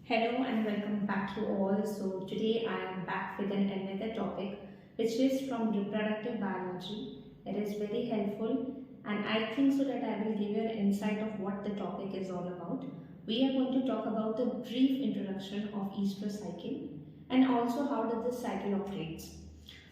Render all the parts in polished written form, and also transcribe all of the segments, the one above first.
Hello and welcome back you all. So today I am back with another topic which is from reproductive biology. It is very helpful and I think so that I will give you an insight of what the topic is all about. We are going to talk about the brief introduction of estrous cycle and also how does this cycle operates.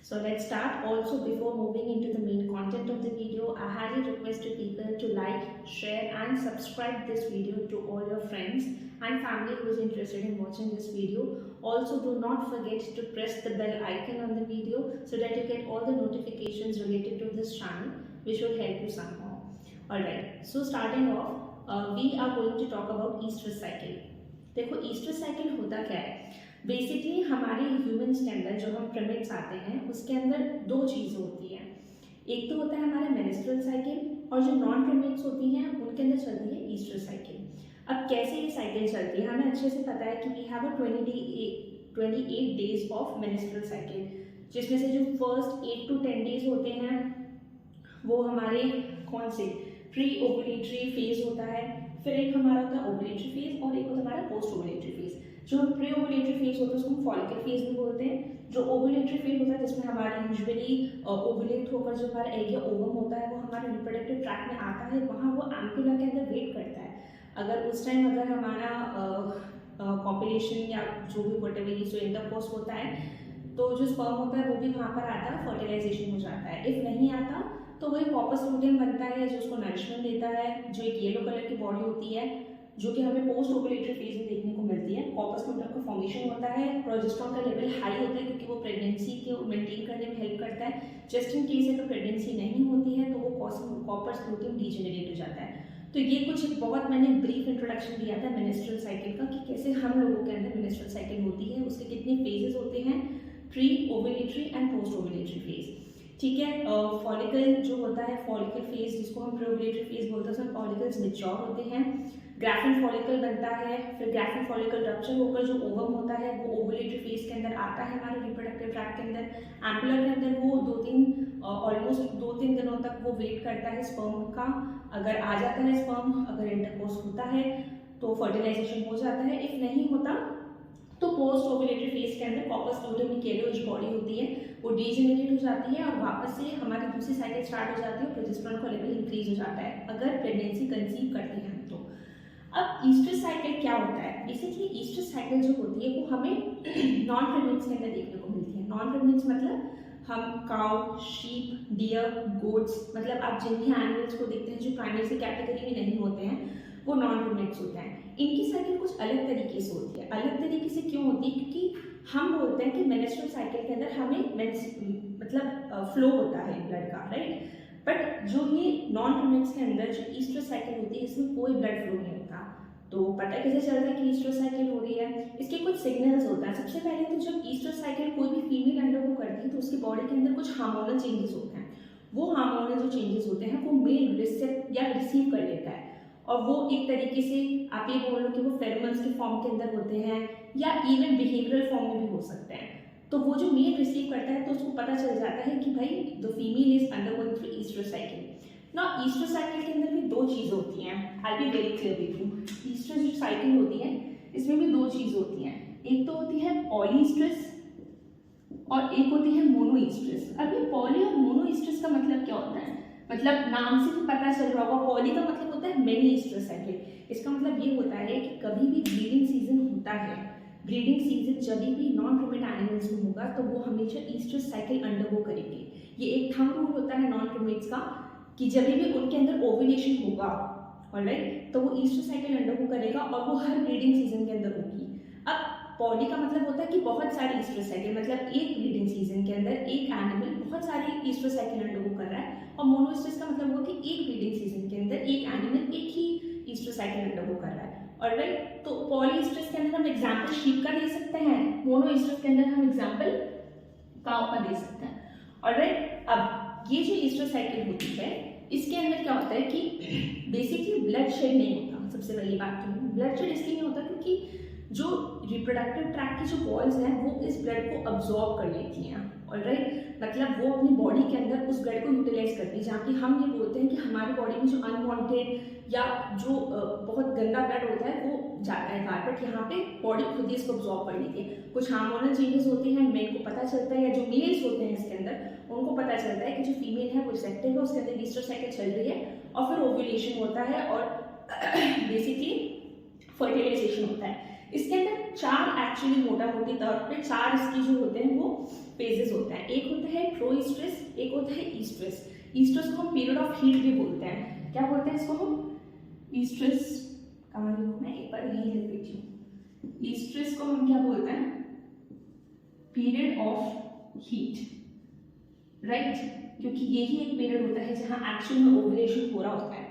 So let's start. Also, before moving into the main content of the video, I highly request you people to like, share and subscribe this video to all your friends and family who is interested in watching this video. Also, do not forget to press the bell icon on the video so that you get all the notifications related to this channel, which will help you somehow. Alright, so starting off, we are going to talk about estrous cycle. देखो estrous cycle होता क्या है? Basically हमारे humans के अंदर जो हम प्रिमेट्स आते हैं उसके अंदर दो चीज़ होती हैं। एक तो होता है हमारा मेंस्ट्रुअल साइकिल और जो नॉन प्रिमेट्स होती हैं उनके अंदर चलती है ईस्ट्रस साइकिल। अब कैसे ये साइकिल चलती है हमें अच्छे से पता है कि we have a 28 days of menstrual cycle, जिसमें से जो फर्स्ट 8 to 10 डेज होते हैं वो हमारे कौन से प्री ओवुलेटरी फेज होता है, फिर एक हमारा होता है ओवुलेटरी फेज और एक होता है हमारा पोस्ट ओवुलेटरी फेज। जो प्री ओवुलेटरी फेज होता है उसको हम फॉलिकल फेज भी बोलते हैं। जो ओवुलेटरी फेज होता है जिसमें हमारा यूजुअली ओवुलेट होकर जो हमारा एग या ओवम होता है वो हमारे रिप्रोडक्टिव ट्रैक में आता है, वहाँ वो एम्पुला के अंदर वेट करता है। अगर उस टाइम अगर हमारा कॉपुलेशन या जो भी वटेवर जो इंटरकोर्स होता है तो जो स्पर्म होता है वो भी वहाँ पर आता है, फर्टिलाइजेशन हो जाता है। इफ नहीं आता तो वही कॉर्पस लूटियम बनता है जो उसको नरिशमेंट देता है, जो एक येलो कलर की बॉडी होती है जो कि हमें पोस्ट ओवुलेटरी फेज में देखने को मिलती है। कॉर्पस लूटियम का फॉर्मेशन होता है, प्रोजेस्टेरॉन का लेवल हाई होता है क्योंकि वो प्रेगनेंसी को मेंटेन करने में हेल्प करता है। जस्ट इन केस अगर प्रेगनेंसी नहीं होती है तो वो कॉर्पस लूटियम डीजेनरेट हो जाता है। तो ये कुछ एक बहुत मैंने ब्रीफ इंट्रोडक्शन दिया था मेंस्ट्रुअल साइकिल का कि कैसे हम लोगों के अंदर मेंस्ट्रुअल साइकिल होती है, उसके कितने फेजेस होते हैं, pre ovulatory and post ovulatory phase. ठीक है, फॉलिकल जो होता है फॉलिकल फेज जिसको हम प्री ओवुलेटरी फेज बोलते हैं, उसमें फॉलिकल्स मैच्योर होते हैं, ग्राफिन फॉलिकल बनता है, फिर ग्राफिन फॉलिकल रप्चर होकर जो ओवम होता है वो ओवुलेटरी फेज के अंदर आता है हमारे रिप्रोडक्टिव ट्रैक्ट के अंदर। एम्पुला के अंदर वो ऑलमोस्ट 2-3 दिनों तक वो वेट करता है स्पर्म का। अगर आ जाता है स्पर्म, अगर इंटरकोर्स होता है तो फर्टिलाइजेशन हो जाता है, इफ नहीं होता तो पोस्ट ओवुलेटरी फेज के अंदर कॉर्पस लूटियम की येलोइश बॉडी होती है वो डीजेनरेट हो जाती है और वापस से हमारी दूसरी साइकिल स्टार्ट हो जाती है, प्रोजेस्टेरॉन का लेवल इंक्रीज हो जाता है अगर प्रेगनेंसी कंसीव करते हैं तो। अब ईस्ट्रस साइकिल क्या होता है? बेसिकली ईस्ट्रस साइकिल जो होती है वो हमें नॉन प्रेगनेंट्स के अंदर देखने को मिलती है। नॉन प्रेगनेंट्स मतलब हम काउ, शीप, डियर, गोट्स, मतलब आप जिन भी एनिमल्स को देखते हैं जो प्राइमेसी कैटेगरी में नहीं होते हैं वो नॉन प्रेगनेंट्स होते हैं। इनकी साइकिल कुछ अलग तरीके से होती है। अलग तरीके से क्यों होती है? क्योंकि हम बोलते हैं कि मेंस्ट्रुअल साइकिल के अंदर हमें मतलब फ्लो होता है ब्लड का, राइट? बट जो ये नॉन प्रेगनेंट्स के अंदर जो ईस्ट्रस साइकिल होती है इसमें कोई ब्लड फ्लो नहीं होता। तो पता कैसे चलता है कि ईस्ट्रस साइकिल हो रही है? इसके कुछ सिग्नल्स होता है। सबसे पहले तो जब ईस्ट्रस साइकिल कोई भी फीमेल अंडरगो करती है तो उसकी बॉडी के अंदर कुछ हार्मोनल चेंजेस होते हैं। वो हार्मोनल जो चेंजेस होते हैं वो मेल रिसीव कर लेता है और वो एक तरीके से आप ये बोल लो कि वो फेरोमोन्स के फॉर्म के अंदर होते हैं या इवन बिहेवियरल फॉर्म में भी हो सकते हैं। तो वो जो मेल रिसीव करता है तो उसको पता चल जाता है कि भाई the female is undergoing through estrus cycle. ना ईस्ट्रस साइकिल के अंदर भी दो चीज़ होती हैं। I be very clear with you. Estrus जो साइकिल होती है इसमें भी दो चीज़ होती हैं। एक तो होती है पॉलीस्ट्रस और एक होती है मोनोईस्ट्रस। अब ये पॉली और मोनोईस्ट्रस का मतलब क्या होता है? मतलब नाम से भी पता चल रहा होगा, पॉली का मतलब होता है मेनी ईस्ट्रस साइकिल। इसका मतलब ये होता है कि कभी भी ब्रीडिंग सीजन होता है, ब्रीडिंग सीजन जब भी नॉन प्रिमेट एनिमल्स में होगा तो वो हमेशा ईस्ट्रस साइकिल अंडरगो करेंगे। ये एक थंब रूल होता है नॉन प्रिमेट्स का कि जब भी उनके अंदर ओव्यूलेशन होगा, ऑलराइट, तो वो ईस्ट्रस साइकिल अंडरगो करेगा और वो हर ब्रीडिंग सीजन के अंदर होगी। अब पॉली का मतलब होता है कि बहुत सारी ईस्ट्रस साइकिल, मतलब एक ब्रीडिंग सीजन के अंदर एक एनिमल बहुत सारी ईस्ट्रस साइकिल अंडरगो कर रहा है। और मोनोईस्ट्रस का मतलब होगा कि एक ब्रीडिंग सीजन के अंदर एक एनिमल एक ही ईस्ट्रस साइकिल अंडरगो कर रहा है, ऑलराइट। तो पॉलीईस्ट्रस के अंदर हम एग्जांपल शीप का दे सकते हैं, मोनोईस्ट्रस के अंदर हम एग्जांपल काऊ का दे सकते हैं, ऑलराइट। अब ये जो ईस्ट्रस साइकिल होती है इसके अंदर क्या होता है कि बेसिकली ब्लड शेड नहीं होता। सबसे पहली बात तो ब्लड शेड इसलिए नहीं होता क्योंकि जो रिप्रोडक्टिव ट्रैक्ट की जो वॉल्स हैं वो इस ब्लड को अब्जॉर्ब कर लेती हैं, ऑलराइट, मतलब वो अपनी बॉडी के अंदर उस ब्लड को यूटिलाइज करती है। जहाँ कि हम ये बोलते हैं कि हमारी बॉडी में जो अनवांटेड या जो बहुत गंदा ब्लड होता है वो जाता है बाहर, बट यहाँ पे बॉडी खुद ही इसको अब्जॉर्ब कर लेती है। कुछ हार्मोनल चेंजेस होते हैं, मेल को पता चलता है, या जो मेल्स होते हैं इसके अंदर उनको पता चलता है कि जो फीमेल है वो रिसेप्टिव है, उसके अंदर ईस्टर साइकिल चल रही है, और फिर ओव्यूलेशन होता है और बेसिकली फर्टिलाइजेशन होता है। इसके अंदर 4 एक्चुअली मोटा मोटी तौर पे 4 इसकी जो होते हैं वो फेजेस होते हैं। एक होता है प्रोइस्ट्रस, एक होता है ईस्ट्रस। ईस्ट्रस को हम पीरियड ऑफ हीट भी बोलते हैं। क्या बोलते हैं इसको हम? ईस्ट्रस, कहाँ लिखूं मैं, एक बार यही लिख देती हूँ। ईस्ट्रस को हम क्या बोलते हैं? पीरियड ऑफ हीट, राइट, क्योंकि यही एक पीरियड होता है जहाँ एक्चुअल में ओव्यूलेशन हो रहा होता है।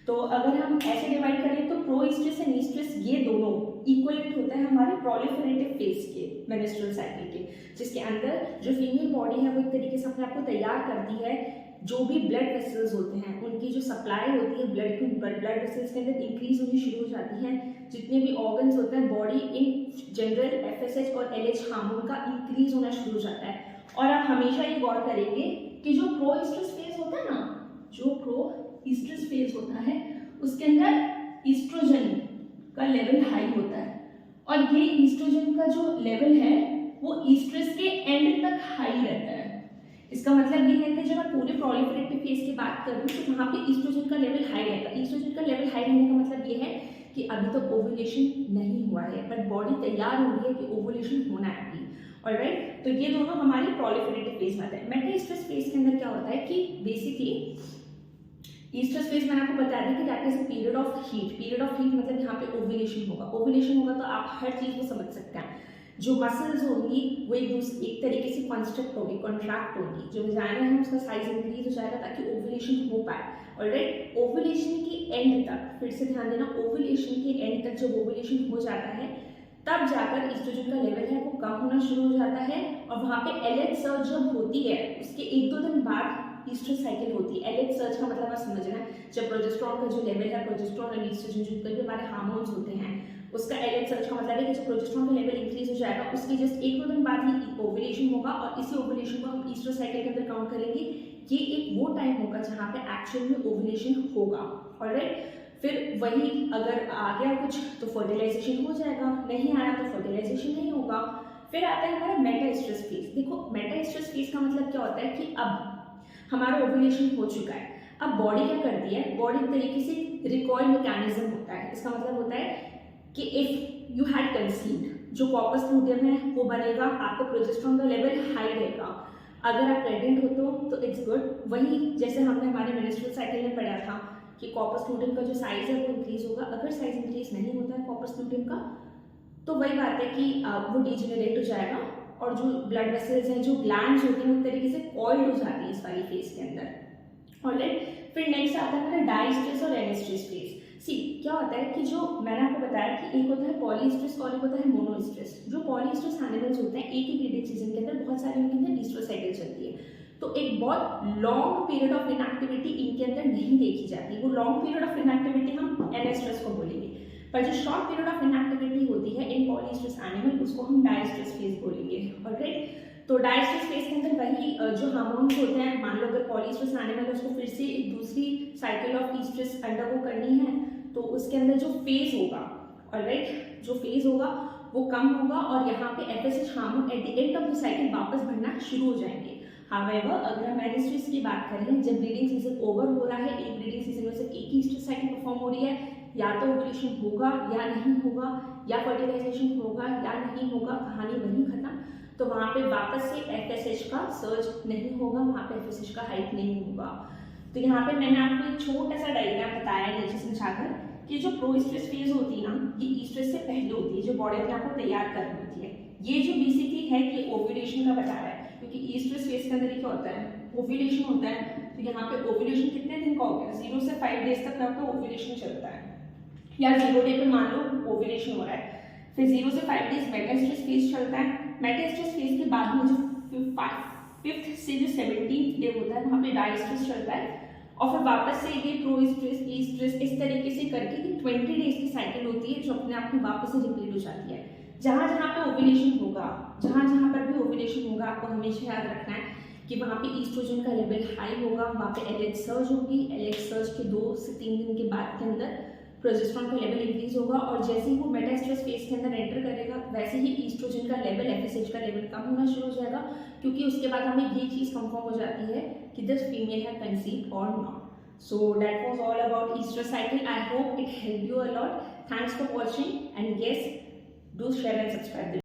तो अगर हम ऐसे डिवाइड करें तो प्रोइस्ट्रस एंड ईस्ट्रस ये दोनों इक्वलेंट होता है हमारे प्रोलिफरेटिव फेज के मेंस्ट्रुअल साइकिल के, जिसके अंदर जो फीमेल बॉडी है वो एक तरीके से अपने आप को तैयार करती है। जो भी ब्लड वेसल्स होते हैं उनकी जो सप्लाई होती है ब्लड की, ब्लड वेसल्स के अंदर इंक्रीज होनी शुरू हो जाती है। जितने भी ऑर्गन्स होते हैं बॉडी इन जनरल FSH और LH हार्मोन का इंक्रीज होना शुरू हो जाता है। और आप हमेशा ये गौर करेंगे कि जो प्रोइस्ट्रस फेज होता है ना, जो प्रोइस्ट्रस फेज होता है उसके अंदर ईस्ट्रोजन का लेवल हाई होता है, और ये ईस्ट्रोजन का जो लेवल है वो ईस्ट्रस के एंड तक हाई रहता है। इसका मतलब ये है कि जब मैं पूरे प्रोलिफरेटिव फेज की बात करूँ तो वहाँ पे ईस्ट्रोजन का लेवल हाई रहता है। ईस्ट्रोजन का लेवल हाई रहने का मतलब ये है कि अभी तक ओव्यूलेशन नहीं हुआ है, बट बॉडी तैयार हो रही है कि ओव्यूलेशन होना है अभी, ऑलराइट। तो ये दोनों हमारे प्रोलिफरेटिव फेज में आते हैं। मेटास्ट्रस फेज के अंदर क्या होता है कि बेसिकली ईस्ट्रस फेज मैंने आपको बता दिया कि that is a period of heat. Period of heat मतलब यहाँ पे ओव्यूलेशन होगा। ओव्यूलेशन होगा तो आप हर चीज को समझ सकते हैं। जो मसल्स होंगी वो एक तरीके से कंस्ट्रक्ट होगी, कॉन्ट्रैक्ट होगी। जो वजाइना है उसका साइज इंक्रीज हो जाएगा ताकि ओव्यूलेशन हो पाए, ऑलराइट। ओव्यूलेशन के एंड तक, फिर से ध्यान देना, ओव्यूलेशन के एंड तक जब ओव्यूलेशन हो जाता है तब जाकर ईस्ट्रोजन का लेवल है वो कम होना शुरू हो जाता है, और वहाँ पे LH सर्ज जब होती है उसके 1-2 दिन बाद ईस्ट्रस साइकिल होती है। LH सर्ज का मतलब आप समझना है, जब प्रोजेस्टेरॉन का जो लेवल है, प्रोजेस्टेरॉन और ईस्ट्रोजन जो भी हमारे हार्मोन्स होते हैं उसका LH सर्ज का मतलब है कि जब प्रोजेस्टेरॉन का लेवल इंक्रीज हो जाएगा उसके जस्ट 1-2 दिन बाद ही ओव्यूलेशन होगा, और इसी ओव्यूलेशन को हम ईस्ट्रस साइकिल के अंदर काउंट करेंगे। ये एक वो टाइम होगा जहाँ पे एक्चुअल में ओव्यूलेशन होगा, ऑलराइट। फिर वही अगर आ गया कुछ तो फर्टिलाइजेशन हो जाएगा, नहीं आया तो फर्टिलाइजेशन नहीं होगा। फिर आता है हमारा मेटास्ट्रस फेज। देखो मेटास्ट्रस फेज का मतलब क्या होता है कि अब हमारा ओव्यूलेशन हो चुका है, अब बॉडी क्या करती है, बॉडी एक तरीके से रिकॉइल मैकेनिज्म होता है। इसका मतलब होता है कि इफ यू हैड कंसीव्ड, जो कॉर्पस लूटियम है वो बनेगा, आपको प्रोजेस्टेरॉन का लेवल हाई रहेगा। अगर आप प्रेग्नेंट होते हो तो इट्स गुड। वही जैसे हमने हमारे मेंस्ट्रुअल साइकिल में पढ़ा था कि कॉर्पस लूटियम का जो साइज है वो इंक्रीज होगा। अगर साइज इंक्रीज नहीं होता है कॉर्पस लूटियम का तो वही बात है कि वो डिजेनरेट हो जाएगा, और जो ब्लड वेसल्स हैं, जो ग्लैंड्स होती हैं, वो तरीके से कॉइल्ड हो जाती है इस वाली फेज के अंदर, ऑलराइट। फिर नेक्स्ट आता है हमारा डाइस्ट्रस और एनेस्ट्रस फेज। सी क्या होता है कि जो मैंने आपको बताया कि एक होता है पॉलीस्ट्रस और एक होता है मोनोस्ट्रस। जो पॉलीस्ट्रस एनिमल्स होते हैं एक ही ब्रीडिंग सीजन के अंदर बहुत सारे उनके अंदर ईस्ट्रस साइकिल चलती है, तो एक बहुत लॉन्ग पीरियड ऑफ इनएक्टिविटी इनके अंदर नहीं देखी जाती। वो लॉन्ग पीरियड ऑफ इनएक्टिविटी हम एनेस्ट्रस को बोलेंगे, पर जो शॉर्ट पीरियड ऑफ इनएक्टिविटी होती है इन पॉलीस्ट्रस एनिमल उसको हम डाइस्ट्रस फेज बोलेंगे, ऑलराइट। तो डाइस्ट्रस फेज के अंदर वही जो हार्मोन्स होते हैं, मान लो अगर पॉलीस्ट्रस एनिमल है उसको फिर से एक दूसरी साइकिल ऑफ ईस्ट्रस अंडरगो करनी है तो उसके अंदर जो फेज होगा, ऑलराइट, जो फेज होगा वो कम होगा, और यहाँ पे FSH hormone at the end of the cycle वापस बढ़ना शुरू हो जाएंगे। हाउएवर अगर हम एनेस्ट्रस की बात करें, जब ब्रीडिंग सीजन ओवर हो रहा है, एक ब्रीडिंग सीजन में सिर्फ एक ही ईस्ट्रस साइकिल परफॉर्म हो रही है, या तो ओव्यूलेशन होगा या नहीं होगा, या फर्टिलाइजेशन होगा या नहीं होगा, कहानी वहीं खत्म। तो वहाँ पे वापस से FSH का सर्ज नहीं होगा, वहाँ पे FSH का हाइट नहीं होगा। तो यहाँ पे मैंने आपको एक छोटा सा डायग्राम बताया नीचे समझाकर कि जो प्रोस्ट्रस फेज होती है ना, ये ईस्ट्रस से पहले होती है, जो बॉडी अपने आप को तैयार कर रही होती है। ये जो बेसिकली है कि ओव्यूलेशन का बता रहा है, क्योंकि ईस्ट्रस फेज के अंदर क्या होता है, ओव्यूलेशन होता है। तो यहाँ पे ओव्यूलेशन कितने दिन का हो गया, 0 से 5 डेज तक आपका ओव्यूलेशन चलता है, या 0 डे पे मान लो ओव्यूलेशन हो रहा है। फिर 0 से 5 डेज मेटास्ट्रस फेज चलता है। मेटास्ट्रस फेज के बाद में जो 5th से जो 17th डे होता है वहाँ पे डाइस्ट्रस चलता है, और फिर वापस से ये प्रोस्ट्रस ईस्ट्रस इस तरीके से करके कि 20 डेज की साइकिल होती है जो अपने आप में वापस से रिपीट हो जाती है। जहाँ जहाँ पे ओव्यूलेशन होगा, जहाँ जहाँ पर भी ओव्यूलेशन होगा, आपको हमेशा याद रखना है कि वहाँ पे ईस्ट्रोजन का लेवल हाई होगा, वहाँ पे एलएच सर्ज होगी। एलएच सर्ज के 2 से 3 दिन के बाद के अंदर प्रोजेस्टेरॉन का लेवल इंक्रीज होगा और जैसे ही वो मेटा स्ट्रेस फेज के अंदर एंटर करेगा वैसे ही ईस्ट्रोजन का लेवल, एफएसएच का लेवल कम होना शुरू हो जाएगा, क्योंकि उसके बाद हमें ये चीज़ कंफर्म हो जाती है कि दिस फीमेल है कंसीव और not. So that was all about estrous cycle. I hope it helped you a lot. Thanks for watching and yes, do share and subscribe.